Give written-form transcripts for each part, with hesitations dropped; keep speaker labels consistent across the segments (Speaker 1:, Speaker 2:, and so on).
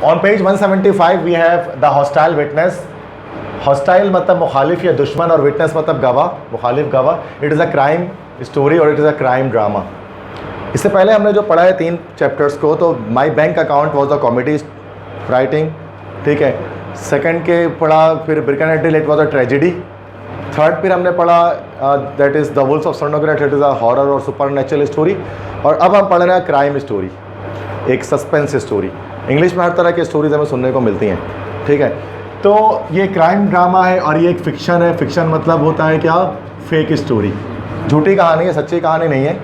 Speaker 1: On page 175 we have the hostile witness. Hostile मतलब मुखालिफ या दुश्मन, और विटनेस मतलब गवाह, मुखालिफ गवाह। It is a crime story और it is a crime drama. इससे पहले हमने जो पढ़ा है 3 चैप्टर्स को, तो my bank account was the comedy writing, ठीक है। सेकंड के पढ़ा फिर ब्रिकन एंड डिल, it was a tragedy. Third फिर हमने पढ़ा that is the wolves of Swarnagraha, it is a horror और सुपर नेचुरल स्टोरी। और अब हम पढ़ रहे हैं क्राइम स्टोरी, एक सस्पेंस स्टोरी। इंग्लिश में हर तरह की स्टोरीज हमें सुनने को मिलती हैं, ठीक है। तो ये क्राइम ड्रामा है और ये एक फ़िक्शन है। फ़िक्शन मतलब होता है क्या, फेक स्टोरी, झूठी कहानी है, सच्ची कहानी नहीं है।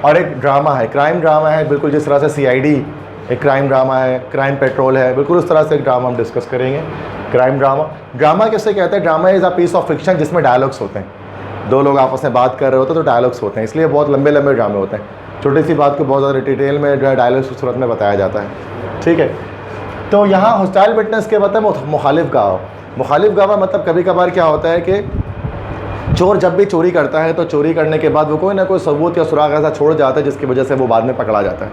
Speaker 1: और एक ड्रामा है, क्राइम ड्रामा है, बिल्कुल जिस तरह से सीआईडी एक क्राइम ड्रामा है, क्राइम पेट्रोल है, बिल्कुल उस तरह से एक ड्रामा हम डिस्कस करेंगे। क्राइम ड्रामा, ड्रामा किससे कहते हैं, drama is a piece of fiction जिसमें डायलॉग्स होते हैं, 2 लोग आपस में बात कर रहे होते हैं तो डायलॉग्स होते हैं, इसलिए बहुत लंबे लंबे ड्रामे होते हैं। छोटी सी बात को बहुत ज़्यादा डिटेल में जो है डायलॉग्स की सूरत में बताया जाता है, ठीक है। तो यहाँ हॉस्टाइल विटनेस के मतलब मुखालिफ गवाह। मुखालिफ गवाह मतलब कभी कभार क्या होता है कि चोर जब भी चोरी करता है तो चोरी करने के बाद वो कोई ना कोई सबूत या सुराग ऐसा छोड़ जाता है जिसकी वजह से वो बाद में पकड़ा जाता है,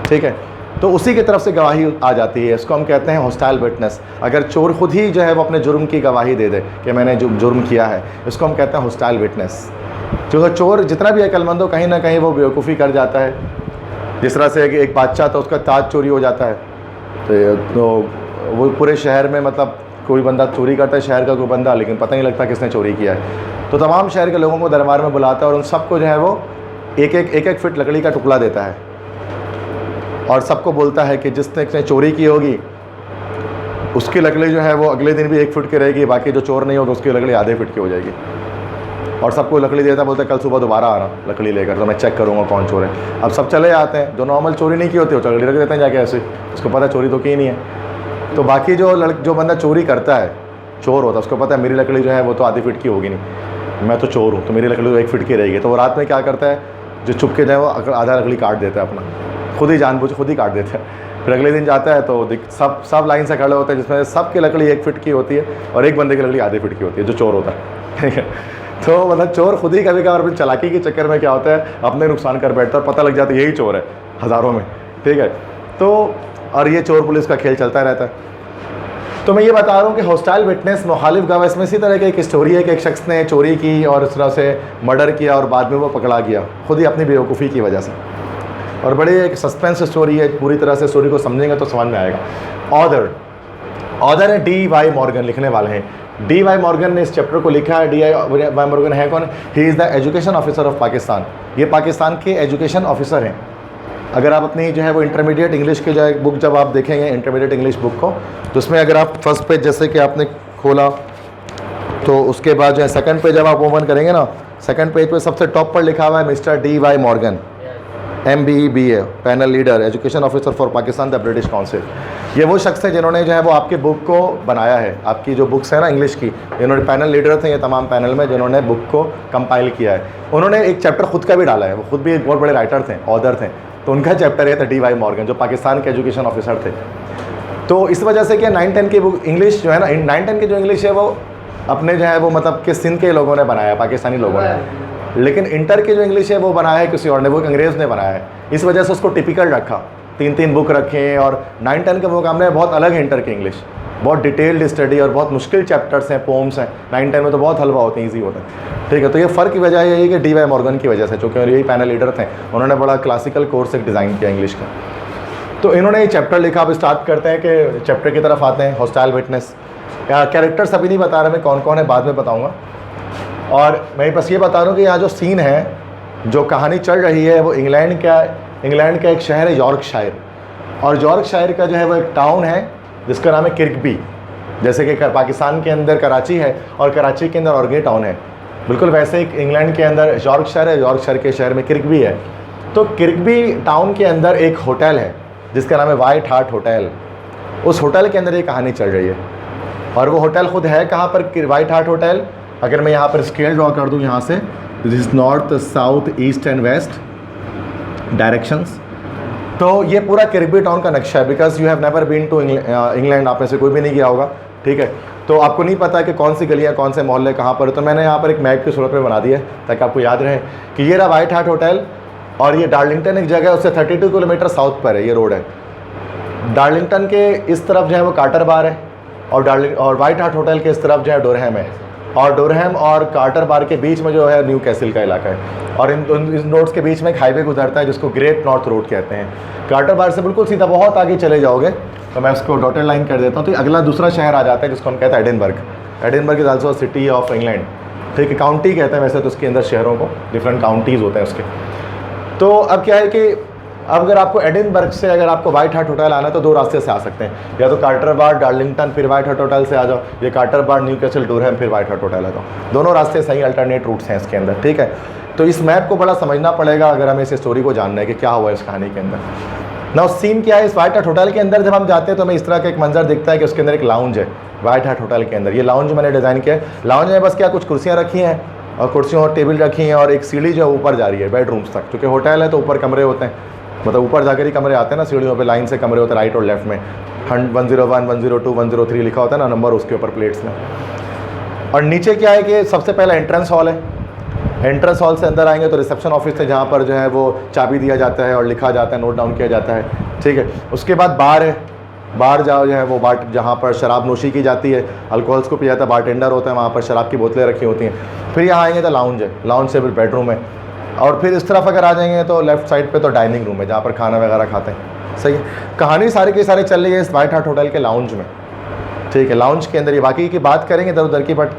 Speaker 1: ठीक है। तो उसी की तरफ से गवाही आ जाती है, इसको हम कहते हैं हॉस्टाइल विटनेस। अगर चोर खुद ही जो है वो अपने जुर्म की गवाही दे दे कि मैंने जो जुर्म किया है, इसको हम कहते हैं हॉस्टाइल विटनेस। जो चोर जितना भी अक्लमंद हो, कहीं ना कहीं वो बेवकूफ़ी कर जाता है। जिस तरह से एक बादशाह तो उसका ताज चोरी हो जाता है, तो वो पूरे शहर में मतलब कोई बंदा चोरी करता है, शहर का कोई बंदा, लेकिन पता नहीं लगता किसने चोरी किया है। तो तमाम शहर के लोगों को दरबार में बुलाता है और उन सबको जो है वो एक एक फीट लकड़ी का टुकड़ा देता है और सबको बोलता है कि जिसने चोरी की होगी उसकी लकड़ी जो है वो अगले दिन भी 1 फुट की रहेगी, बाकी जो चोर नहीं होगा उसकी लकड़ी आधे फीट की हो जाएगी। और सबको लकड़ी देता, बोलता है कल सुबह दोबारा आना लकड़ी लेकर, तो मैं चेक करूँगा कौन चोर है। अब सब चले जाते हैं, जो नॉर्मल चोरी नहीं की होती वो लकड़ी रख देते हैं जाके ऐसे, उसको पता चोरी तो की नहीं है। तो बाकी जो बंदा चोरी करता है, चोर होता है, उसको पता है मेरी लकड़ी जो है वो तो आधी फीट की होगी नहीं, मैं तो चोर हूँ, तो मेरी लकड़ी तो 1 फीट की रहेगी। तो वो रात में क्या करता है, जो छुप के जाए वो आधा लकड़ी काट देता है अपना, खुद ही जानबूझ खुद ही काट देता है। फिर अगले दिन जाता है तो सब लाइन से खड़े होते हैं, जिसमें सबकी लकड़ी 1 फीट की होती है और एक बंदे की लकड़ी आधे फीट की होती है, जो चोर होता है, ठीक है। तो मतलब चोर खुद ही कभी कभार अपनी चालाकी के चक्कर में क्या होता है, अपने नुकसान कर बैठता है और पता लग जाता है यही चोर है हज़ारों में, ठीक है। तो और ये चोर पुलिस का खेल चलता रहता है। तो मैं ये बता रहा हूँ कि हॉस्टाइल विटनेस, मुखालिफ गवाह, इसमें इसी तरह की एक स्टोरी है कि एक शख्स ने चोरी की और इस तरह से मर्डर किया और बाद में वो पकड़ा गया खुद ही अपनी बेवकूफ़ी की वजह से। और बड़ी एक सस्पेंस स्टोरी है, पूरी तरह से स्टोरी को समझेंगे तो समझ में आएगा। ऑथर है D.Y. मॉर्गन, लिखने वाले हैं D.Y. मॉर्गन ने इस चैप्टर को लिखा है। D.Y. मॉर्गन है कौन? He is the education officer of Pakistan. ये पाकिस्तान के एजुकेशन ऑफिसर हैं। अगर आप अपनी जो है वो इंटरमीडिएट इंग्लिश की जो है बुक जब आप देखेंगे, इंटरमीडिएट इंग्लिश बुक को, तो उसमें अगर आप फर्स्ट पेज जैसे कि आपने खोला तो उसके बाद जो है सेकंड पेज जब आप ओपन करेंगे ना, सेकंड पेज पे सबसे टॉप पर लिखा हुआ है mister D.Y. Morgan, MBE panel leader, education officer for Pakistan the British council. ये वो शख्स है जिन्होंने जो है वो आपकी बुक को बनाया है, आपकी जो बुक्स है ना इंग्लिश की, इन्होंने पैनल लीडर थे ये तमाम पैनल में जिन्होंने बुक को कंपाइल किया है। उन्होंने एक चैप्टर खुद का भी डाला है, वो खुद भी एक बहुत बड़े राइटर थे, ऑथर थे, तो उनका चैप्टर है था D.Y. मॉर्गन, जो पाकिस्तान के एजुकेशन ऑफिसर थे। तो इस वजह से क्या 9-10 की बुक इंग्लिश जो है ना, 9-10 की जो इंग्लिश है वो अपने जो है वो मतलब कि सिंध के लोगों ने बनाया, पाकिस्तानी लोगों ने, लेकिन इंटर की जो इंग्लिश है वो बनाया है किसी और ने, वो एक अंग्रेज़ ने बनाया है। इस वजह से उसको टिपिकल रखा, 3-3 बुक रखे। और 9-10 के बुक हमने बहुत अलग है इंटर की इंग्लिश, बहुत डिटेल्ड स्टडी और बहुत मुश्किल चैप्टर्स हैं, पोम्स हैं। 9-10 में तो बहुत हलवा होते हैं, ईजी होते हैं, ठीक है। तो ये फ़र्क की वजह यही है कि D.Y. मॉर्गन की वजह से, चूँकि यही पैनल लीडर थे, उन्होंने बड़ा क्लासिकल कोर्स एक डिज़ाइन किया इंग्लिश का। तो इन्होंने ये चैप्टर लिखा। अब स्टार्ट करते हैं कि चैप्टर की तरफ आते हैं, हॉस्टाइल विटनेस। कैरेक्टर्स अभी नहीं बता रहा मैं कौन कौन है, बाद में बताऊँगा। और मैं बस ये बता रहा हूँ कि यहाँ जो सीन है, जो कहानी चल रही है, वो इंग्लैंड का एक शहर है यॉर्कशायर, और यॉर्कशायर का जो है वो एक टाउन है जिसका नाम है किर्कबी। जैसे कि पाकिस्तान के अंदर कराची है और कराची के अंदर ऑर्गे टाउन है, बिल्कुल वैसे ही इंग्लैंड के अंदर यॉर्कशायर है, यॉर्कशायर के शहर में किर्कबी है। तो किर्कबी टाउन के अंदर एक होटल है जिसका नाम है व्हाइट हार्ट होटल। उस होटल के अंदर ये कहानी चल रही है। और वो होटल खुद है कहाँ पर, व्हाइट हार्ट होटल। अगर मैं यहाँ पर स्केल ड्रॉ कर दूँ यहाँ से, this is north, south, east and west directions. तो ये पूरा किर्कबी टाउन का नक्शा है, because you have never been to England, आप में से कोई भी नहीं गया होगा, ठीक है। तो आपको नहीं पता कि कौन सी गलियाँ, कौन से मोहल्ले कहाँ पर है। तो मैंने यहाँ पर एक मैप की सूरत में बना दिया है ताकि आपको याद रहे कि ये रहा व्हाइट हार्ट होटल, और ये डार्लिंगटन एक जगह है, उससे 32 किलोमीटर साउथ पर है ये रोड है। डार्लिंगटन के इस तरफ जो है वो कार्टर बार है, और वाइट हार्ट होटल के इस तरफ जो है डोरहम है, और डोरहम और कार्टर बार के बीच में जो है न्यू कैसल का इलाका है, और इन रोड्स के बीच में एक हाईवे गुजरता है जिसको ग्रेट नॉर्थ रोड कहते हैं। कार्टर बार से बिल्कुल सीधा बहुत आगे चले जाओगे तो मैं उसको डॉटेड लाइन कर देता हूँ, तो अगला दूसरा शहर आ जाता है जिसको हम कहते हैं Edinburgh. Edinburgh is also city of England, ठीक है, काउंटी कहते हैं वैसे तो उसके अंदर शहरों को, डिफरेंट काउंटीज़ होते हैं उसके। तो अब क्या है कि अब अगर आपको एडिनबर्ग से अगर आपको वाइट हार्ट होटल आना है तो दो रास्ते से आ सकते हैं, या तो कार्टर बार डार्लिंगटन फिर वाइट हार्ट होटल से आ जाओ, या कार्टर बार न्यू कैसल डोरहम फिर वाइट हार्ट होटल आ जाओ। दोनों रास्ते सही अल्टरनेट रूट्स हैं इसके अंदर, ठीक है। तो इस मैप को बड़ा समझना पड़ेगा अगर हमें इस स्टोरी को जानना है कि क्या हुआ इस कहानी के अंदर। ना सीन क्या है, इस वाइट हार्ट होटल के अंदर जब हम जाते हैं तो हमें इस तरह का एक मंजर दिखता है कि उसके अंदर एक लाउंज है वाइट हार्ट होटल के अंदर। ये लाउंज मैंने डिज़ाइन किया है, लाउंज में बस क्या कुछ कुर्सियाँ रखी हैं और कुर्सियों और टेबल रखी हैं, और एक सीढ़ी जो है ऊपर जा रही है बेडरूम्स तक, क्योंकि होटल है तो ऊपर कमरे होते हैं, मतलब ऊपर जाकर ही कमरे आते हैं ना, सीढ़ियों पे लाइन से कमरे होते हैं राइट और लेफ्ट में। 101, 102, 103 लिखा होता है ना नंबर उसके ऊपर प्लेट्स में। और नीचे क्या है कि सबसे पहला एंट्रेंस हॉल है। एंट्रेंस हॉल से अंदर आएंगे तो रिसेप्शन ऑफिस है जहाँ पर जो है वो चाबी दिया जाता है और लिखा जाता है, नोट डाउन किया जाता है, ठीक है। उसके बाद बार है, बार जाओ जो है वो बाट जहाँ पर शराब नोशी की जाती है, अल्कोहल्स को पिया जाता है, बारटेंडर होता है वहाँ पर शराब की बोतलें रखी होती हैं। फिर यहाँ आएंगे तो लाउंज है, लाउंज से फिर बेडरूम है, और फिर इस तरफ अगर आ जाएंगे तो लेफ्ट साइड पे तो डाइनिंग रूम है जहाँ पर खाना वगैरह खाते हैं। सही है, कहानी सारी की सारी चल रही है इस वाइट हार्ट होटल के लाउंज में, ठीक है। लाउंज के अंदर ये बाकी की बात करेंगे इधर उधर की, बट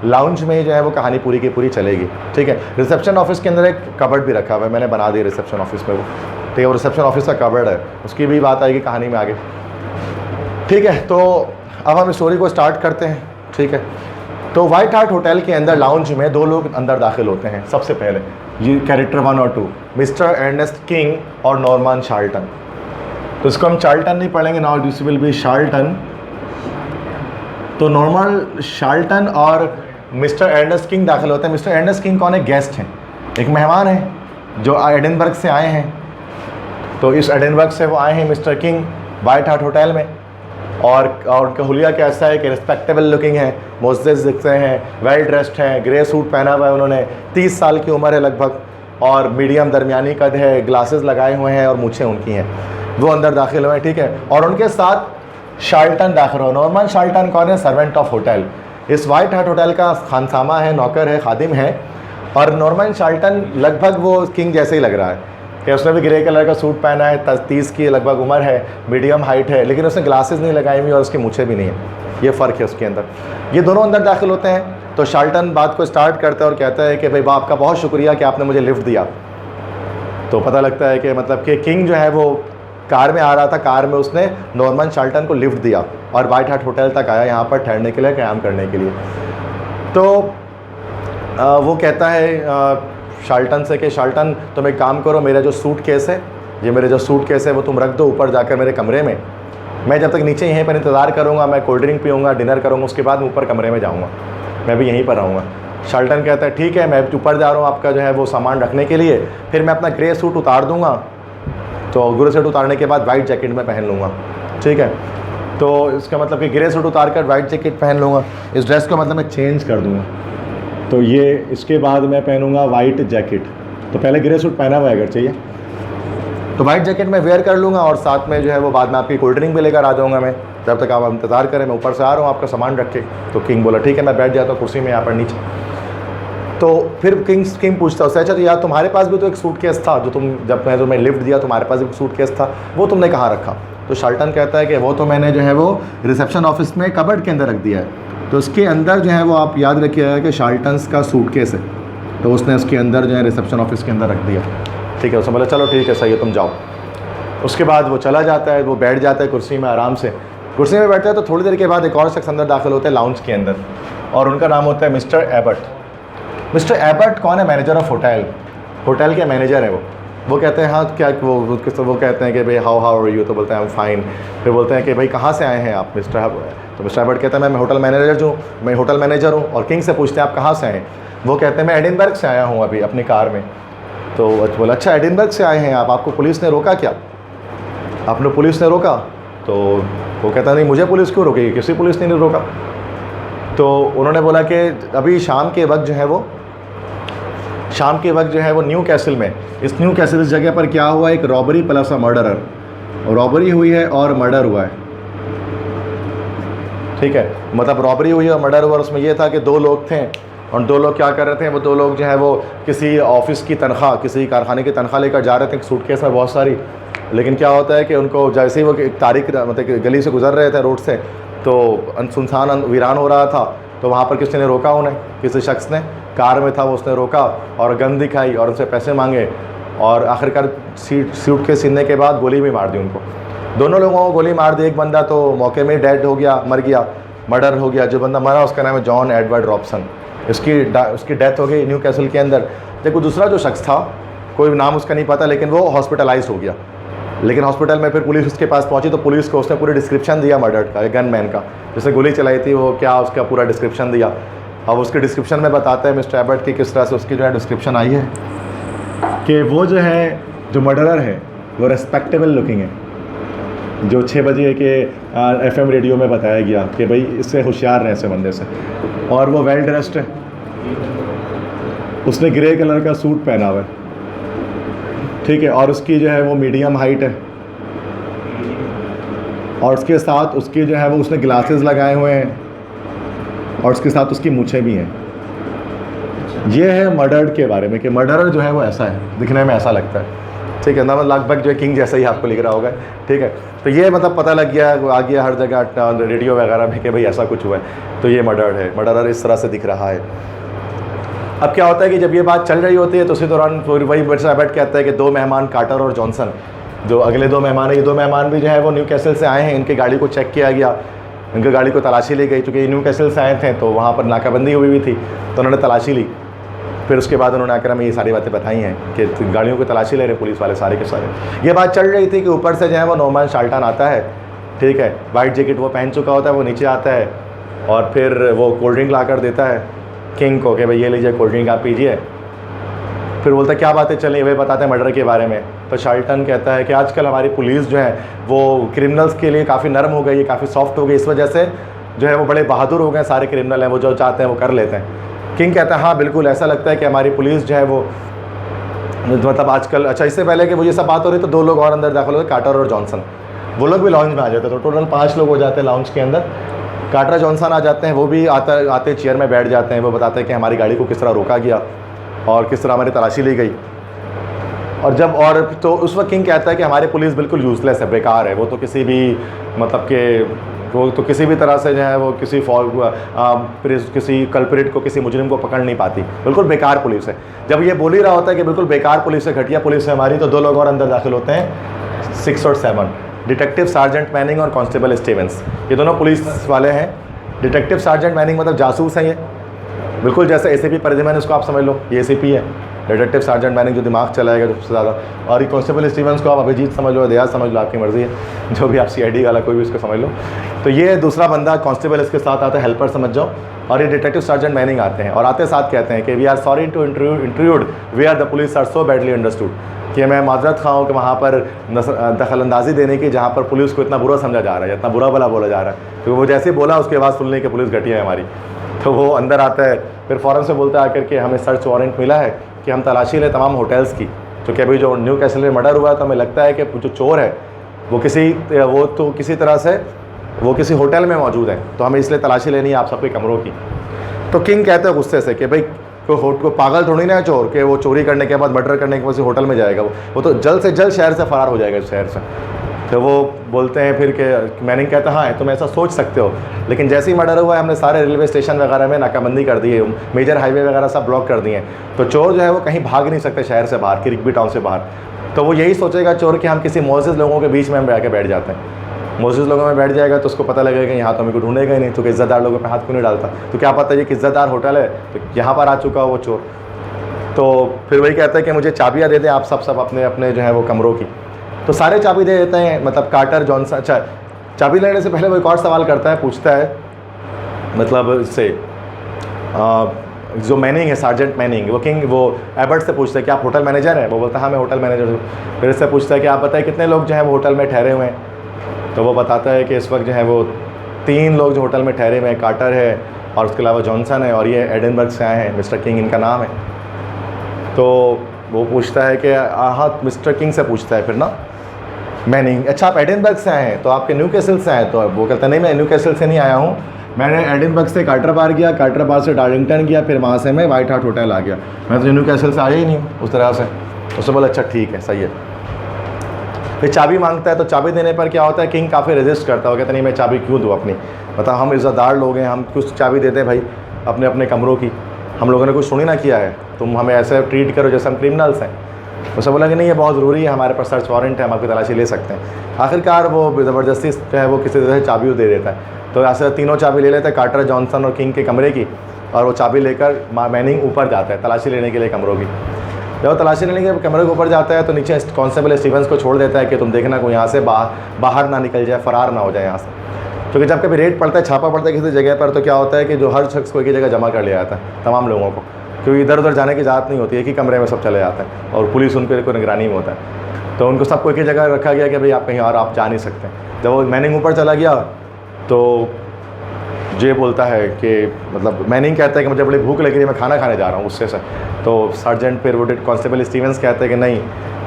Speaker 1: लाउंज में जो है वो कहानी पूरी की पूरी चलेगी, ठीक है। रिसेप्शन ऑफिस के अंदर एक कबर्ड भी रखा हुआ है, मैंने बना दिया रिसेप्शन ऑफिस में वो, ठीक है। वो रिसेप्शन ऑफिस का कबर्ड है, उसकी भी बात आएगी कहानी में आगे, ठीक है। तो अब हम स्टोरी को स्टार्ट करते हैं, ठीक है। तो वाइट हार्ट होटल के अंदर लाउंज में दो लोग अंदर दाखिल होते हैं। सबसे पहले ये कैरेक्टर 1 और 2, मिस्टर अर्नेस्ट किंग और नॉर्मन चार्ल्टन। तो इसको हम चार्ल्टन नहीं पढ़ेंगे, now this will be Charlton. तो नॉर्मन चार्ल्टन और मिस्टर अर्नेस्ट किंग दाखिल होते हैं। मिस्टर अर्नेस्ट किंग कौन है? गेस्ट हैं, एक मेहमान है जो एडिनबर्ग से आए हैं। तो इस एडिनबर्ग से वो आए हैं mister king white heart hotel में, और उनका हुलिया कैसा है कि रिस्पेक्टेबल लुकिंग है, मोज़ेज़ दिखते हैं, वेल ड्रेस्ड हैं, ग्रे सूट पहना हुआ है उन्होंने, 30 साल की उम्र है लगभग, और मीडियम दरमियानी कद है, ग्लासेस लगाए हुए हैं और मूछें उनकी हैं। वो अंदर दाखिल हुए हैं, ठीक है। और उनके साथ शार्ल्टन दाखिल हुआ। नॉर्मन शार्ल्टन कौन है? सर्वेंट ऑफ होटल, इस वाइट हार्ट होटल का खानसामा है, नौकर है, खादिम है। और नॉर्मन शार्ल्टन लगभग वो किंग जैसे ही लग रहा है कि उसने भी ग्रे कलर का सूट पहना है, 30 की लगभग उम्र है, मीडियम हाइट है, लेकिन उसने ग्लासेस नहीं लगाई हुई और उसकी मूछें भी नहीं है, ये फ़र्क है उसके अंदर। ये दोनों अंदर दाखिल होते हैं। तो शार्ल्टन बात को स्टार्ट करता है और कहता है कि भाई आपका बहुत शुक्रिया कि आपने मुझे लिफ्ट दिया। तो पता लगता है कि मतलब कि किंग जो है वो कार में आ रहा था, कार में उसने नॉर्मन शार्ल्टन को लिफ्ट दिया और वाइट हार्ट होटल तक आया यहाँ पर ठहरने के लिए, क़याम करने के लिए। तो वो कहता है शार्ल्टन से कि शार्ल्टन तुम एक काम करो, मेरा जो सूट केस है, ये मेरे जो सूट केस है वो तुम रख दो ऊपर जाकर मेरे कमरे में, मैं जब तक नीचे यहीं पर इंतज़ार करूँगा, मैं कोल्ड ड्रिंक पीऊँगा, डिनर करूँगा, उसके बाद ऊपर कमरे में जाऊँगा, मैं भी यहीं पर रहूँगा। शार्ल्टन कहता है ठीक है, मैं ऊपर जा रहा हूँ आपका जो है वो सामान रखने के लिए, फिर मैं अपना ग्रे सूट उतार दूँगा, तो ग्रे सूट उतारने के बाद वाइट जैकेट में पहन लूँगा, ठीक है। तो इसका मतलब कि ग्रे सूट उतार कर वाइट जैकेट पहन लूँगा, इस ड्रेस को मतलब मैं चेंज कर दूँगा, तो ये इसके बाद मैं पहनूंगा वाइट जैकेट। तो पहले ग्रे सूट पहना हुआ है अगर चाहिए तो वाइट जैकेट में वेयर कर लूँगा, और साथ में जो है वो बाद में आपकी कोल्ड ड्रिंक भी लेकर आ जाऊँगा मैं, जब तक आप इंतज़ार करें, मैं ऊपर से आ रहा हूँ आपका सामान रख के। तो किंग बोला ठीक है, मैं बैठ जाता हूँ कुर्सी में यहाँ पर नीचे। तो फिर किंग पूछता है अच्छा तो यार तुम्हारे पास भी तो एक सूट केस था, जो जब मैं तुम्हें लिफ्ट दिया तुम्हारे पास एक सूट केस था, वो तुमने कहाँ रखा? तो शार्ल्टन कहता है कि वो तो मैंने जो है वो रिसेप्शन ऑफिस में कबर्ड के अंदर रख दिया है। तो उसके अंदर जो है वो आप याद रखिएगा कि शार्ल्टन्स का सूटकेस है, तो उसने उसके अंदर जो है रिसेप्शन ऑफिस के अंदर रख दिया, ठीक है। उसने बोला चलो ठीक है सही है तुम जाओ। उसके बाद वो चला जाता है, वो बैठ जाता है कुर्सी में आराम से। कुर्सी में बैठता है तो थोड़ी देर के बाद एक और शख्स अंदर दाखिल होता है लाउंज के अंदर, और उनका नाम होता है मिस्टर एबर्ट। मिस्टर एबर्ट कौन है? मैनेजर ऑफ होटल, होटल के मैनेजर है वो कहते हैं हाँ क्या वो कहते हैं कि भाई हाउ आर यू? तो बोलते हैं आई एम फाइन। फिर बोलते हैं कि भाई कहाँ से आए हैं आप मिस्टर? तो मिस्टर एबर्ट कहता है मैं होटल मैनेजर हूँ। और किंग से पूछते हैं आप कहाँ से आए हैं? वो कहते हैं मैं एडिनबर्ग से आया हूँ अभी अपनी कार में। तो बोला अच्छा एडिनबर्ग से आए हैं आप, आपको पुलिस ने रोका क्या? आपने पुलिस ने रोका? तो वो कहता नहीं मुझे पुलिस क्यों रोकेगी, किसी पुलिस ने नहीं रोका। तो उन्होंने बोला कि अभी शाम के वक्त जो है वो न्यू कैसल में, इस न्यू कैसल इस जगह पर क्या हुआ, एक रॉबरी प्लस अ रॉबरी हुई है और मर्डर हुआ है, ठीक है, मतलब रॉबरी हुई है और मर्डर हुआ। और उसमें यह था कि 2 लोग थे और 2 लोग क्या कर रहे थे, वो 2 लोग जो है वो किसी ऑफिस की तनख्वाह, किसी कारखाने की तनख्वाह लेकर जा रहे थे सूटकेस में बहुत सारी। लेकिन क्या होता है कि उनको जैसे ही वो एक तारीख मतलब गली से गुजर रहे थे रोड से, तो सुनसान वीरान हो रहा था, तो वहाँ पर किसी ने रोका उन्हें, किसी शख्स ने कार में था वो, उसने रोका और गन दिखाई और उनसे पैसे मांगे और आखिरकार सूट के सीने के बाद गोली भी मार दी उनको। दोनों लोगों को गोली मार दी। एक बंदा तो मौके में डेड हो गया, मर गया, मर्डर हो गया। जो बंदा मरा उसका नाम है जॉन एडवर्ड रॉबसन, उसकी डेथ हो गई न्यू कैसल के अंदर। देखो दूसरा जो शख्स था, कोई नाम उसका नहीं पता, लेकिन वो हॉस्पिटलाइज हो गया। लेकिन हॉस्पिटल में फिर पुलिस उसके पास पहुंची तो पुलिस को उसने पूरी डिस्क्रिप्शन दिया मर्डर का, गन मैन का, जिसने गोली चलाई थी, वो क्या उसका पूरा डिस्क्रिप्शन दिया। अब उसके डिस्क्रिप्शन में बताते हैं मिस्टर एबर्ट की किस तरह से उसकी जो है डिस्क्रिप्शन आई है कि वो जो है, जो मर्डरर है वो रेस्पेक्टेबल लुकिंग है, जो 6 बजे के FM रेडियो में बताया गया कि भाई इससे होशियार रहें ऐसे बंदे से, और वो वेल ड्रेस्ड है, उसने ग्रे कलर का सूट पहना हुआ है, ठीक है, और उसकी जो है वो मीडियम हाइट है, और उसके साथ उसकी जो है वो उसने ग्लासेस लगाए हुए हैं और उसके साथ उसकी मूछें भी हैं। ये है मर्डर के बारे में कि मर्डरर जो है वो ऐसा है, दिखने में ऐसा लगता है, ठीक है ना, लगभग जो है किंग जैसा ही आपको लिख रहा होगा, ठीक है। तो ये मतलब पता लग गया, आ गया हर जगह रेडियो वगैरह में कि भाई ऐसा कुछ हुआ है, तो ये मर्डर है, मर्डरर इस तरह से दिख रहा है। अब क्या होता है कि जब ये बात चल रही होती है तो उसी दौरान वही मिस्टर एबर्ट कहता है कि 2 मेहमान कार्टर और जॉनसन, जो अगले 2 मेहमान है, ये 2 मेहमान भी जो है वो न्यू कैसल से आए हैं। इनकी गाड़ी को चेक किया गया, इनकी गाड़ी को तलाशी ली गई, चूँकि न्यू कैसल से आए थे तो वहाँ पर नाकाबंदी हुई थी, तो उन्होंने तलाशी ली। फिर उसके बाद उन्होंने आकर हमें ये सारी बातें बताई हैं कि गाड़ियों की तलाशी ले रहे पुलिस वाले सारे के सारे। ये बात चल रही थी कि ऊपर से जो है वो नॉर्मन शाल्टन आता है, ठीक है, वाइट जैकेट वो पहन चुका होता है, वो नीचे आता है और फिर वो कोल्ड ड्रिंक ला कर देता है किंग को कि भाई ये लीजिए कोल्ड ड्रिंक आप पीजिए। फिर बोलता है क्या बातें चली, वे बताते हैं मर्डर के बारे में। तो शाल्टन कहता है कि आजकल हमारी पुलिस जो है वो क्रिमिनल्स के लिए काफ़ी नरम हो गई है, काफ़ी सॉफ्ट हो गई, इस वजह से जो है वो बड़े बहादुर हो गए, सारे क्रिमिनल हैं, वो जो चाहते हैं वो कर लेते हैं। किंग कहता है हाँ बिल्कुल ऐसा लगता है कि हमारी पुलिस जो है वो मतलब आजकल। अच्छा, इससे पहले कि वो ये सब बात हो रही तो 2 लोग और अंदर दाखिल हुए, कार्टर और जॉनसन, वो लोग भी लाउंज में आ जाते, तो टोटल 5 लोग हो जाते हैं लाउंज के अंदर। कार्टर जॉनसन आ जाते हैं, वो भी आते चेयर में बैठ जाते हैं, वो बताते हैं कि हमारी गाड़ी को किस तरह रोका गया और किस तरह हमारी तलाशी ली गई। और तो उस वक्त किंग कहता है कि हमारी पुलिस बिल्कुल यूज़लेस है, बेकार है, वो तो किसी भी मतलब के वो तो किसी भी तरह से जो है वो किसी कल्प्रिट को, किसी मुजरिम को पकड़ नहीं पाती, बिल्कुल बेकार पुलिस है। जब ये बोल ही रहा होता है कि बिल्कुल बेकार पुलिस है, घटिया पुलिस है हमारी, तो 2 लोग और अंदर दाखिल होते हैं, 6 और 7, डिटेक्टिव सार्जेंट मैनिंग और कांस्टेबल स्टीवेंस। ये दोनों पुलिस वाले हैं। डिटेक्टिव सार्जेंट मैनिंग मतलब जासूस हैं, ये बिल्कुल जैसे ACP परिधीमन, इसको आप समझ लो ये ACP है। डिटेक्टिव सार्जेंट मैनिंग जो दिमाग चलाएगा सबसे ज़्यादा, और ये कांस्टेबल स्टीवेंस को आप अभिजीत समझ लो, दयाल समझ लो, आपकी मर्ज़ी है, जो भी आप CID वाला कोई भी इसको समझ लो। तो ये दूसरा बंदा कांस्टेबल इसके साथ आता है, हेल्पर समझ जाओ, और ये डिटेक्टिव सार्जेंट मैनिंग आते हैं और आते साथ कहते हैं कि we are sorry to intrude we are the police are so badly understood, कि मैं माजरत खां हूँ कि वहाँ पर दखलंदाजी देने की, जहाँ पर पुलिस को इतना बुरा समझा जा रहा है, इतना बुरा भला बोला जा रहा है। तो वो जैसे ही बोला उसके बाद सुन लें कि पुलिस घटिया है हमारी, तो वो अंदर आता है, फिर फ़ौरन से बोलता है आकर के हमें सर्च वारंट मिला है कि हम तलाशी लें तमाम होटल्स की, क्योंकि अभी जो न्यू कैसल में मर्डर हुआ तो हमें लगता है कि जो चोर है वो किसी तरह से वो किसी होटल में मौजूद है, तो हमें इसलिए तलाशी लेनी है आप सबके कमरों की। तो किंग कहते हैं गुस्से से कि भाई को पागल थोड़ी ना है चोर, कि वो चोरी करने के बाद मर्डर करने के बाद होटल में जाएगा, वो तो जल्द से जल्द शहर से फ़रार हो जाएगा इस शहर से। तो वो बोलते हैं फिर कि मैनिंग कहता है हाँ तुम ऐसा सोच सकते हो, लेकिन जैसे ही मर्डर हुआ है हमने सारे रेलवे स्टेशन वगैरह में नाकाबंदी कर दी है, मेजर हाईवे वगैरह सब ब्लॉक कर दिए हैं, तो चोर जो है वो कहीं भाग नहीं सकते शहर से बाहर, किरिकबी टाउन से बाहर। तो वो यही सोचेगा चोर कि हम किसी मोअज़्ज़िज़ लोगों के बीच में हम जाके बैठ जाते हैं, मोअज़्ज़िज़ लोगों में बैठ जाएगा तो उसको पता लगेगा कि यहाँ तो मेरे को ढूंढेगा ही नहीं, तो इज़्ज़तदार लोगों पे हाथ क्यों नहीं डालता, तो क्या पता ये कि इज़्ज़तदार होटल है तो यहाँ पर आ चुका हो वो चोर। तो फिर वही कहता है कि मुझे चाबियाँ दे दें आप सब अपने अपने जो है वो कमरों की। तो सारे चाबी दे देते हैं, मतलब कार्टर जॉनसन। अच्छा, चाबी लेने से पहले वो एक और सवाल करता है, पूछता है मतलब इससे जो मैनिंग है, सार्जेंट मैनिंग, वो एबर्ट से पूछता है कि आप होटल मैनेजर हैं? वो बोलता है हाँ मैं होटल मैनेजर हूँ। फिर इससे पूछता है कि आप बताएं कितने लोग जो है वो होटल में ठहरे हुए हैं? तो वो बताता है कि इस वक्त जो है वो 3 लोग जो होटल में ठहरे हुए हैं, कार्टर है और उसके अलावा जॉनसन है, और ये एडिनबर्ग से आए हैं, मिस्टर किंग इनका नाम है। तो वो पूछता है कि हाँ मिस्टर किंग से पूछता है फिर ना मैनिंग, अच्छा आप एडिनबर्ग से आए हैं, तो आपके न्यू कैसल से आए हैं? तो वो कहते हैं नहीं मैं न्यू कैसल से नहीं आया हूँ, मैंने एडिनबर्ग से कार्टर बार गया, कार्टर बार से डार्लिंगटन गया, फिर वहाँ से मैं वाइट हार्ट होटल आ गया, मैं तो न्यू कैसल से आया ही नहीं हूँ उस तरह से। उसने बोला अच्छा ठीक है सही है। फिर चाबी मांगता है, तो चाबी देने पर क्या होता है, किंग काफ़ी रेजिस्ट करता है, कहता नहीं मैं चाबी क्यों दूँ अपनी, मतलब हम इज़्ज़तदार लोग हैं, हम कुछ चाबी देते हैं भाई अपने अपने कमरों की, हम लोगों ने कुछ सुनी ना किया है, तुम हमें ऐसे ट्रीट करो जैसे हम क्रिमिनल्स हैं। उसने बोला कि नहीं ये बहुत ज़रूरी है, हमारे पास सर्च वारंट है, हम आपकी तलाशी ले सकते हैं। आखिरकार वो ज़बरदस्ती जो है वो किसी तरह से चाबी दे देता है, तो ऐसे तीनों चाबी ले लेते हैं कार्टर, जॉनसन और किंग के कमरे की, और वो चाबी लेकर मैनिंग ऊपर जाता है तलाशी लेने के लिए कमरों की। जब वो तलाशी लेने के कमरे के ऊपर जाता है तो नीचे कांस्टेबल स्टीवंस को छोड़ देता है कि तुम देखना कोई यहाँ से बाहर ना निकल जाए, फ़रार ना हो जाए यहाँ से, क्योंकि जब कभी रेड पड़ता है, छापा पड़ता है किसी जगह पर, तो क्या होता है कि जो हर शख्स को एक ही जगह जमा कर लिया जाता है, तमाम लोगों को, क्योंकि इधर उधर जाने की इजाज़त नहीं होती, एक ही कमरे में सब चले जाते हैं और पुलिस उन पर कोई निगरानी में होता है, तो उनको सबको एक ही जगह रखा गया कि भाई आप कहीं और आप जा नहीं सकते। जब वो मैनिंग ऊपर चला गया तो जे बोलता है कि मतलब मैनिंग कहता है कि मुझे बड़ी भूख लगी है, मैं खाना खाने जा रहा हूँ गुस्से से, तो सर्जेंट फिर वो कांस्टेबल स्टीवंस कहते हैं कि नहीं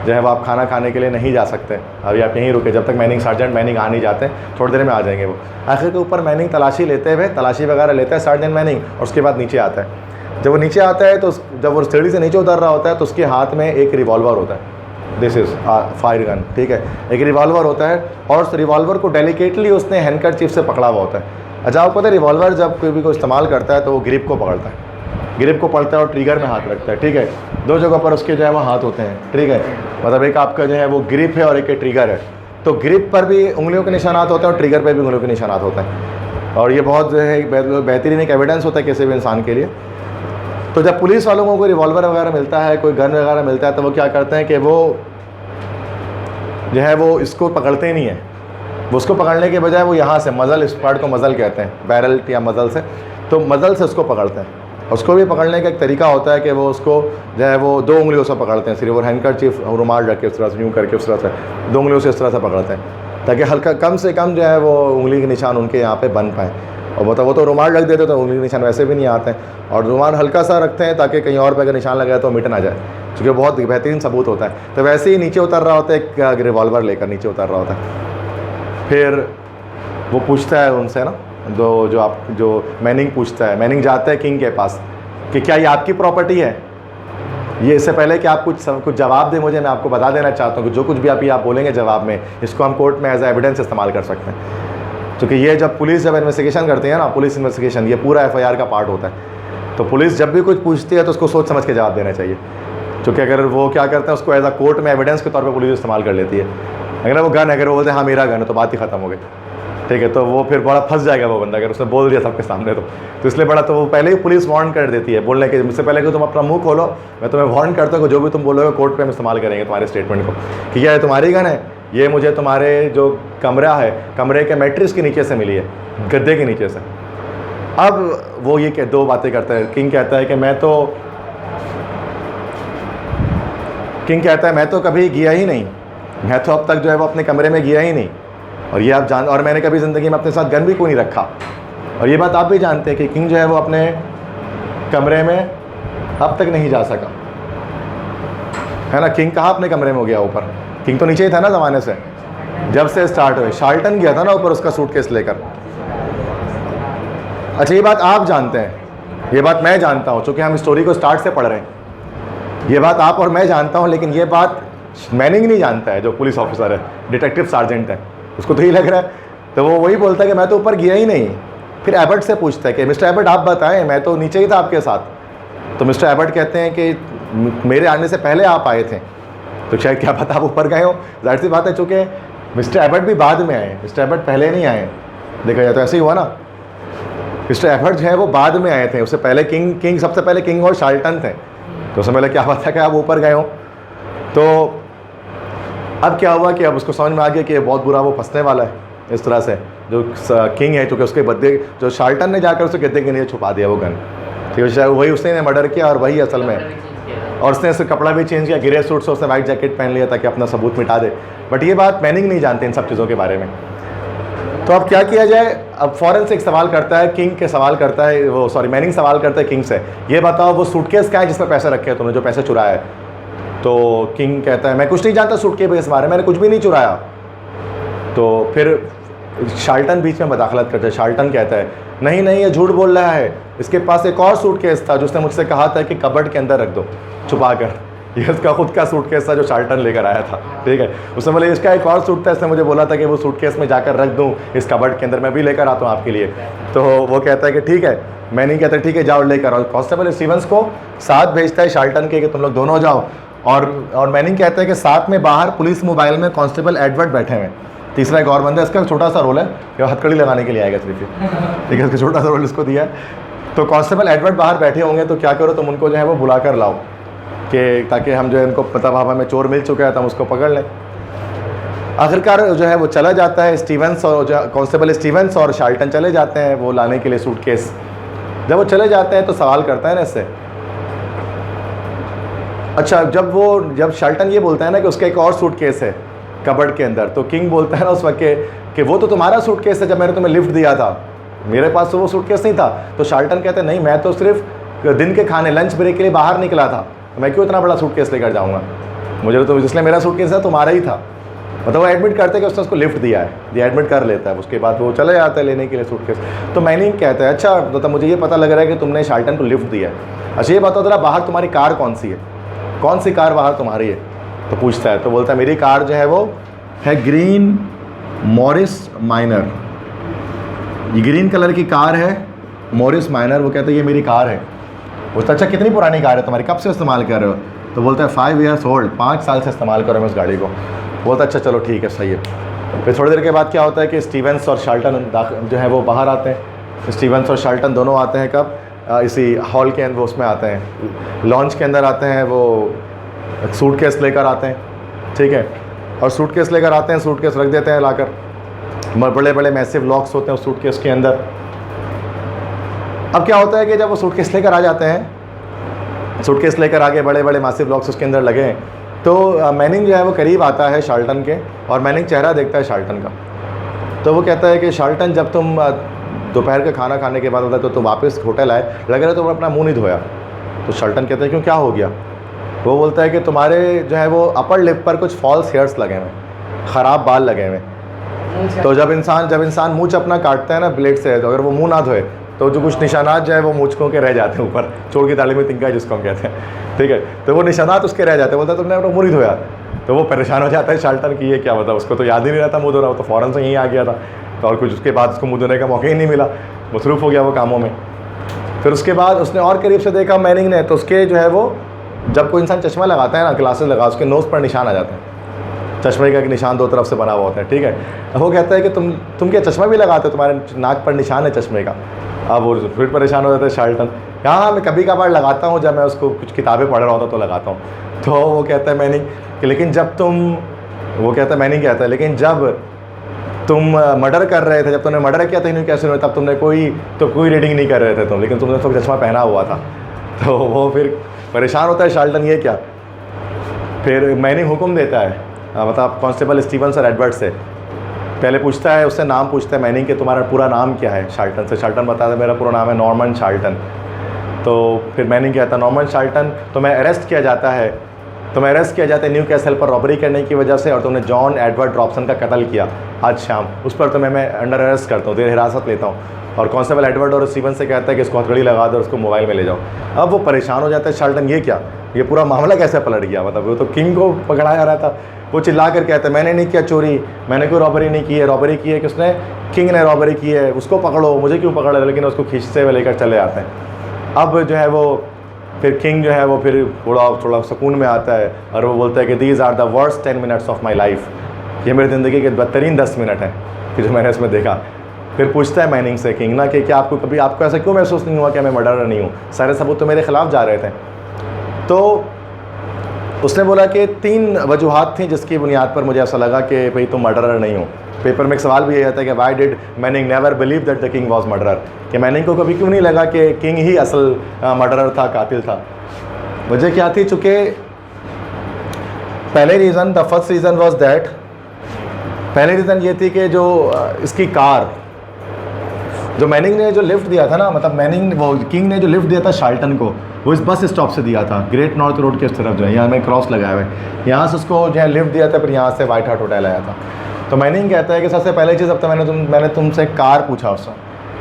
Speaker 1: जो है वो आप खाना खाने के लिए नहीं जा सकते, अभी आप यहीं रुके, जब तक सर्जेंट मैनिंग आ नहीं जाते, थोड़ी देर में आ जाएंगे वो। आखिर के ऊपर मैनिंग तलाशी लेते हुए, तलाशी वगैरह लेता है सर्जेंट मैनिंग, और उसके बाद नीचे आता है। जब वो नीचे आता है तो जब वो सीढ़ी से नीचे उतर रहा होता है तो उसके हाथ में एक रिवॉल्वर होता है, दिस इज़ फायर गन, ठीक है, एक रिवॉल्वर होता है, और उस रिवॉल्वर को डेलिकेटली उसने हैंडकरचीफ से पकड़ा हुआ होता है। अच्छा आपको पता है रिवॉल्वर जब कोई भी को इस्तेमाल करता है तो वो ग्रिप को पकड़ता है, ग्रिप को पकड़ता है और ट्रिगर में हाथ रखता है, ठीक है, दो जगहों पर उसके जो है वो हाथ होते हैं, ठीक है, मतलब एक आपका जो है वो ग्रिप है और एक ट्रिगर है, तो ग्रिप पर भी उंगलियों के निशानात होते हैं और ट्रिगर पर भी उंगलियों के निशानात होते हैं, और ये बहुत जो है बेहतरीन एक एविडेंस होता है किसी भी इंसान के लिए। तो जब पुलिस वालों को कोई रिवॉल्वर वगैरह मिलता है, कोई गन वगैरह मिलता है, तो वो क्या करते हैं कि वो जो है वो इसको पकड़ते ही नहीं है, वो उसको पकड़ने के बजाय वो यहाँ से मज़ल, इस पार्ट को मज़ल कहते हैं, बैरल या मज़ल से, तो मज़ल से उसको पकड़ते हैं। उसको भी पकड़ने का एक तरीका होता है कि वो उसको जो है वो दो उंगलियों से पकड़ते हैं, सिर्फ वो हैंडकरचीफ रुमाल रख के उस तरह से यूँ करके उस तरह से दो उंगलियों से इस तरह से पकड़ते हैं, ताकि हल्का कम से कम जो है वो उंगली के निशान उनके यहाँ पे बन पाएँ। और वो तो रुमाल रख देते तो उंगली के निशान वैसे भी नहीं आते हैं, और रुमाल हल्का सा रखते हैं ताकि कहीं और पे अगर निशान लगा तो मिट ना जाए, क्योंकि बहुत बेहतरीन सबूत होता है। तो वैसे ही नीचे उतर रहा होता है, एक रिवॉल्वर लेकर नीचे उतर रहा होता है। फिर वो पूछता है उनसे ना, जो मैनिंग पूछता है, मैनिंग जाता है किंग के पास कि क्या ये आपकी प्रॉपर्टी है, ये इससे पहले कि आप कुछ जवाब दें मुझे, मैं आपको बता देना चाहता हूँ कि जो कुछ भी आप बोलेंगे जवाब में, इसको हम कोर्ट में एज एविडेंस इस्तेमाल कर सकते हैं, क्योंकि ये जब पुलिस इन्वेस्टिगेशन करती है ना, पुलिस इन्वेस्टिगेशन ये पूरा FIR का पार्ट होता है। तो पुलिस जब भी कुछ पूछती है तो उसको सोच समझ के जवाब देना चाहिए, क्योंकि अगर वो क्या करते हैं उसको एज अ कोर्ट में एविडेंस के तौर पर पुलिस इस्तेमाल कर लेती है। अगर वो गन, अगर वो बोलते हैं हाँ मेरा गन है, तो बात ही खत्म हो गई, ठीक है, तो वो फिर बड़ा फंस जाएगा वो बंदा, अगर उसने बोल दिया सबके सामने तो इसलिए बड़ा, तो वो पहले ही पुलिस वार्न कर देती है बोलने के मुझसे पहले कि तुम अपना मुंह खोलो, मैं तुम्हें वार्न करता हूँ कि जो भी तुम बोलोगे कोर्ट पे हम इस्तेमाल करेंगे तुम्हारे स्टेटमेंट को, कि यह तुम्हारी गन है, ये मुझे तुम्हारे जो कमरा है, कमरे के मैट्रिक्स के नीचे से मिली है, गद्दे के नीचे से। अब वो ये दो बातें करता है, किंग कहता है मैं तो कभी गया ही नहीं, मैं तो अब तक जो है वो अपने कमरे में गया ही नहीं, और ये आप जान, और मैंने कभी ज़िंदगी में अपने साथ गन भी कोई नहीं रखा, और ये बात आप भी जानते हैं कि किंग जो है वो अपने कमरे में अब तक नहीं जा सका, है ना। किंग कहाँ अपने कमरे में हो गया ऊपर, किंग तो नीचे ही था ना ज़माने से, जब से स्टार्ट हुए, शार्ल्टन गया था ना ऊपर उसका सूटकेस लेकर। अच्छा ये बात आप जानते हैं, ये बात मैं जानता हूँ, चूँकि हम स्टोरी को स्टार्ट से पढ़ रहे हैं, ये बात आप और मैं जानता हूँ, लेकिन ये बात मैनिंग नहीं जानता है, जो पुलिस ऑफिसर है, डिटेक्टिव सार्जेंट है, उसको तो यही लग रहा है, तो वो वही बोलता है कि मैं तो ऊपर गया ही नहीं। फिर एबर्ट से पूछता है कि मिस्टर एबर्ट आप बताएं, मैं तो नीचे ही था आपके साथ। तो मिस्टर एबर्ट कहते हैं कि मेरे आने से पहले आप आए थे, तो शायद क्या पता आप ऊपर गए हो, जाहिर सी बात है, चूँकि मिस्टर एबर्ट भी बाद में आए, मिस्टर एबर्ट पहले नहीं आए, देखा जाए तो ऐसे ही हुआ ना, मिस्टर एबर्ट जो है वो बाद में आए थे, उससे पहले किंग सबसे पहले किंग और शार्ल्टन थे, तो उससे पहले क्या पता कि आप ऊपर गए हो। तो अब क्या हुआ कि अब उसको समझ में आ गया कि बहुत बुरा वो फंसने वाला है इस तरह से, जो किंग है, क्योंकि उसके बदले जो शार्ल्टन ने जाकर उसे गद्दे के नीचे छुपा दिया वो गन, ठीक है, शायद वही उसने मर्डर किया और वही असल में, और उसने इससे कपड़ा भी चेंज किया, ग्रे सूट से उसने वाइट जैकेट पहन लिया ताकि अपना सबूत मिटा दे। बट ये बात मैनिंग नहीं जानते इन सब चीज़ों के बारे में। तो अब क्या किया जाए, अब फॉरेंसिक सवाल करता है किंग के, सवाल करता है वो, सॉरी मैनिंग सवाल करता है किंग से, ये बताओ वो सूटकेस क्या है जिसमें पैसे रखे हैं तुमने, जो पैसे चुराया है। तो किंग कहता है मैं कुछ नहीं जानता सूटकेस के बारे में, मैंने कुछ भी नहीं चुराया, तो फिर शाल्टन बीच में मदाखलत करता है। शाल्टन कहता है नहीं नहीं ये झूठ बोल रहा है, इसके पास एक और सूटकेस था जो उसने मुझसे कहा था कि कबर्ड के अंदर रख दो छुपा कर। ये उसका खुद का सूटकेस था जो शाल्टन लेकर आया था, ठीक है। उसने बोले इसका एक और सूट था, इसने मुझे बोला था कि वो सूटकेस में जाकर रख दूँ इस कबर्ड के अंदर, मैं भी लेकर आता हूँ आपके लिए। तो वो कहता है कि ठीक है, मैं नहीं कहता ठीक है जाओ लेकर आओ। कांस्टेबल स्टीवंस को साथ भेजता है शाल्टन के कि तुम लोग दोनों जाओ, और मैनिंग कहता है कि साथ में बाहर पुलिस मोबाइल में कांस्टेबल एडवर्ड बैठे हुए हैं, तीसरा एक और बंदा, इसका छोटा सा रोल है कि हथकड़ी लगाने के लिए आएगा सिर्फ, ठीक है, इसका छोटा सा रोल इसको दिया है। तो कांस्टेबल एडवर्ड बाहर बैठे होंगे तो क्या करो तुम उनको जो है वो बुला कर लाओ कि ताकि हम जो है इनको पता भाव में चोर मिल चुका है तो हम उसको पकड़ लें। आखिरकार जो है वो चला जाता है स्टीवंस, और कांस्टेबल स्टीवंस और शाल्टन चले जाते हैं वो लाने के लिए सूटकेस। जब वो चले जाते हैं तो सवाल करता है ना इससे, अच्छा जब शाल्टन ये बोलता है ना कि उसका एक और सूटकेस है कबर्ड के अंदर, तो किंग बोलता है ना उस वक्त कि वो तो तुम्हारा सूटकेस है, जब मैंने तुम्हें लिफ्ट दिया था मेरे पास तो वो सूटकेस नहीं था। तो शाल्टन कहते हैं नहीं मैं तो सिर्फ दिन के खाने लंच ब्रेक के लिए बाहर निकला था, मैं क्यों इतना बड़ा सूटकेस लेकर जाऊँगा, मुझे तो इसलिए मेरा सूटकेस है तुम्हारा ही था। मतलब वो एडमिट करते हैं कि उसने उसको लिफ्ट दिया है, ये एडमिट कर लेता है, उसके बाद वो चले जाता है लेने के लिए सूटकेस। तो मैनिंग कहता है अच्छा तो मुझे ये पता लग रहा है कि तुमने शाल्टन को लिफ्ट दिया है, अच्छा ये बताओ जरा बाहर तुम्हारी कार कौन सी है, कौन सी कार बाहर तुम्हारी है। तो पूछता है, तो बोलता है मेरी कार जो है वो है ग्रीन मॉरिस माइनर, ये ग्रीन कलर की कार है मॉरिस माइनर। वो कहता है ये मेरी कार है। बोलता अच्छा कितनी पुरानी कार है तुम्हारी, कब से इस्तेमाल कर रहे हो। तो बोलता है 5 years old, 5 साल से इस्तेमाल कर रहा हूँ मैं उस गाड़ी को। बोलता अच्छा चलो ठीक है सही है। फिर थोड़ी देर के बाद क्या होता है कि स्टीवंस और शाल्टन जो है वो बाहर आते हैं। स्टीवंस और शाल्टन दोनों आते हैं कब, इसी हॉल के अंदर, उसमें आते हैं लॉन्च के अंदर आते हैं, वो सूटकेस लेकर आते हैं, ठीक है। और सूटकेस लेकर आते हैं, सूटकेस रख देते हैं लाकर, बड़े बड़े मैसिव लॉक्स होते हैं उस सूटकेस के अंदर। अब क्या होता है कि जब वो सूटकेस लेकर आ जाते हैं, सूटकेस लेकर आगे बड़े बड़े मैसिव लॉक्स उसके अंदर लगे हैं, तो मैनिंग जो है वो करीब आता है शाल्टन के, और मैनिंग चेहरा देखता है शाल्टन का। तो वो कहता है कि शाल्टन जब तुम दोपहर का खाना खाने के बाद होता है तो तुम वापस होटल आए, लग रहा है तुम अपना मुँह नहीं धोया। तो शाल्टन कहता है क्यों क्या हो गया। वो बोलता है कि तुम्हारे जो है वो अपर लिप पर कुछ फॉल्स हेयर्स लगे हुए, ख़राब बाल लगे हुए। तो जब इंसान मूँछ अपना काटता है ना ब्लेड से, तो अगर वो मुँह ना धोए तो जो कुछ निशानात जो है वो मूँछों के रह जाते हैं ऊपर, चोर की ताली में तिनका जिसको हम कहते हैं, ठीक है। तो वो निशानात उसके रह जाते हैं। बोलता है तुमने अपना मुँह नहीं धोया। तो वो परेशान हो जाता है शाल्टन की ये क्या मतलब, उसको तो याद ही नहीं रहता मुँह धो रहा, वो तो फ़ौरन से यहीं आ गया था। तो और कुछ उसके बाद उसको मुँह धोने का मौका ही नहीं मिला, मसरूफ़ हो गया वो कामों में। फिर उसके बाद उसने और करीब से देखा मैनिंग ने, तो उसके जो है वो जब कोई इंसान चश्मा लगाता है ना, ग्लासेस लगा, उसके नोज़ पर निशान आ जाते हैं, चश्मे का एक निशान 2 तरफ से बना हुआ होता है, ठीक है। वो कहता है कि तुम क्या चश्मा भी लगाते हो, तुम्हारे नाक पर निशान है चश्मे का। अब वो फिर परेशान हो जाता है शाल्टन, हाँ मैं कभी कभार लगाता हूँ, जब मैं उसको कुछ किताबें पढ़ रहा होता तो लगाता हूँ। तो वो कहता है मैनिंग कि लेकिन जब मैनिंग कहता है लेकिन जब तुम मर्डर कर रहे थे, जब तुमने मर्डर किया था कैसे तब तुमने कोई रीडिंग नहीं कर रहे थे तुम, लेकिन तुमने तो चश्मा पहना हुआ था। तो वो फिर परेशान होता है शाल्टन ये क्या। फिर मैनिंग हुक्म देता है, मतलब कांस्टेबल स्टीवंस और एडवर्ड से, पहले पूछता है उससे नाम पूछता है मैनिंग कि तुम्हारा पूरा नाम क्या है शाल्टन से। शाल्टन बताता है मेरा पूरा नाम है नॉर्मन शाल्टन। तो फिर मैनिंग कहता है नॉर्मन शाल्टन तुम्हें अरेस्ट किया जाता है न्यू कैसल पर रॉबरी करने की वजह से, और तुमने जॉन एडवर्ड रॉबसन का कत्ल किया आज शाम, उस पर तुम्हें मैं अंडर अरेस्ट करता हूँ, तेरी हिरासत लेता हूँ। और कांस्टेबल एडवर्ड और स्टीवन से कहता है कि इसको हथकड़ी लगा दो, उसको मोबाइल में ले जाओ। अब वो परेशान हो जाता है शाल्टन ये क्या, ये पूरा मामला कैसे पलट गया, मतलब वो तो किंग को पकड़ा जा रहा था। वो चिल्ला कर कहता है मैंने नहीं किया चोरी, मैंने कोई रॉबरी नहीं की है, रॉबरी की है किसने, किंग ने रॉबरी की है, उसको पकड़ो, मुझे क्यों पकड़ रहे, लेकिन उसको खींचते हुए लेकर चले आते हैं। अब जो है वो फिर किंग जो है वो फिर थोड़ा सुकून में आता है, और वो बोलता है कि these are the worst 10 minutes of my life, ये मेरी ज़िंदगी के बदतरीन 10 मिनट हैं कि जो मैंने इसमें देखा। फिर पूछता है मैनिंग से किंग ना कि क्या आपको ऐसा क्यों महसूस नहीं हुआ कि मैं मर्डरर नहीं हूँ, सारे सबूत तो मेरे खिलाफ जा रहे थे। तो उसने बोला कि 3 वजूहात थी जिसकी बुनियाद पर मुझे ऐसा लगा कि भाई तुम मर्डरर नहीं हो। पेपर में एक सवाल भी ये आता है कि why did Manning never believe that the king was murderer, कि मैनिंग को कभी क्यों नहीं लगा कि किंग ही असल मर्डरर था, कातिल था। वजह क्या थी, चूँकि the first reason was that, पहले रीज़न ये थी कि जो इसकी कार, जो मैनिंग ने जो लिफ्ट दिया था ना, मतलब किंग ने जो लिफ्ट दिया था शाल्टन को, वो इस बस स्टॉप से दिया था, ग्रेट नॉर्थ रोड के इस तरफ जो है, यहाँ में क्रॉस लगाया हुआ है, यहाँ से उसको जो है लिफ्ट दिया था, फिर यहाँ से वाइट हार्ट होटल आया था। तो मैनिंग कहता है कि सबसे पहले चीज़, अब तो मैंने तुमसे कार पूछा उससे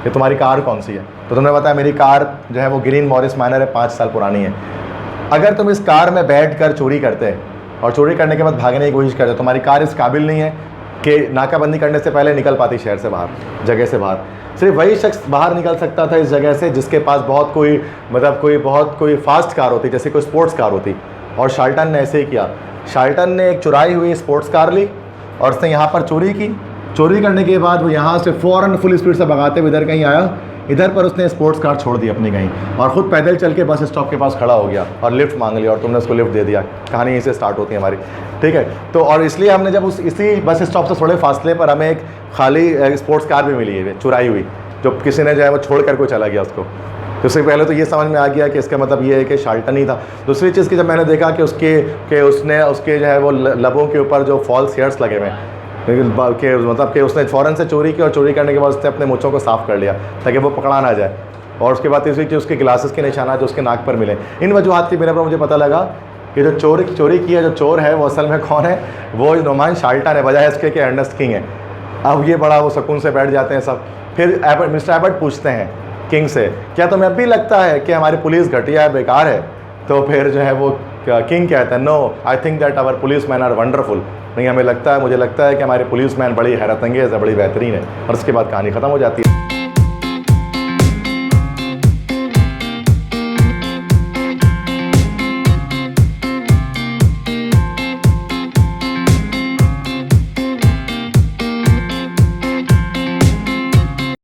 Speaker 1: कि तुम्हारी कार कौन सी है, तो तुमने बताया मेरी कार जो है वो ग्रीन मॉरिस माइनर है, 5 साल पुरानी है। अगर तुम इस कार में बैठ कर चोरी करते और चोरी करने के बाद भागने की कोशिश करते, तुम्हारी कार इस काबिल नहीं है कि नाकाबंदी करने से पहले निकल पाती शहर से बाहर, जगह से बाहर। सिर्फ वही शख्स बाहर निकल सकता था इस जगह से जिसके पास बहुत कोई फास्ट कार होती, जैसे कोई स्पोर्ट्स कार होती। और शाल्टन ने ऐसे ही किया। शाल्टन ने एक चुराई हुई स्पोर्ट्स कार ली और उसने यहाँ पर चोरी की। चोरी करने के बाद वो यहाँ से फ़ौरन फुल स्पीड से भगाते हुए इधर कहीं आया, इधर पर उसने स्पोर्ट्स कार छोड़ दी अपनी कहीं और ख़ुद पैदल चल के बस स्टॉप के पास खड़ा हो गया और लिफ्ट मांग लिया और तुमने उसको लिफ्ट दे दिया। कहानी यहीं से स्टार्ट होती है हमारी, ठीक है। तो और इसलिए हमने जब इसी बस स्टॉप से थोड़े फासले पर हमें एक खाली स्पोर्ट्स कार भी मिली है चुराई हुई, जो किसी ने जो है वो छोड़ कर कोई चला गया उसको। तो उससे पहले तो ये समझ में आ गया कि इसका मतलब ये है कि शाल्टन ही था। दूसरी चीज़ की जब मैंने देखा कि उसके जो है वो लबों के ऊपर जो फॉल्स हेयर्स लगे हुए हैं, मतलब कि उसने फ़ौरन से चोरी की और चोरी करने के बाद उसने अपने मूँछों को साफ़ कर लिया ताकि वो पकड़ा ना जाए। और उसके बाद तीसरी चीज़ उसके ग्लासेस के निशाना जो उसके नाक पर मिले। इन वजूहात की बिना पर मुझे पता लगा कि जो चोरी की है, जो चोर है वो असल में कौन है, वो नुमान शाल्टन है, बजाय इसके कि अर्नेस्ट किंग है। अब ये बड़ा वो सुकून से बैठ जाते हैं सब। फिर मिस्टर एबर्ट पूछते हैं किंग से, क्या तुम्हें अब भी लगता है कि हमारी पुलिस घटिया है, बेकार है? तो फिर जो है वो किंग कहता है, no I think that our police man are wonderful. नहीं, मुझे लगता है कि हमारे पुलिस मैन बड़ी हैरत अंगेज़ है, बड़ी बेहतरीन है। और उसके बाद कहानी ख़त्म हो जाती है।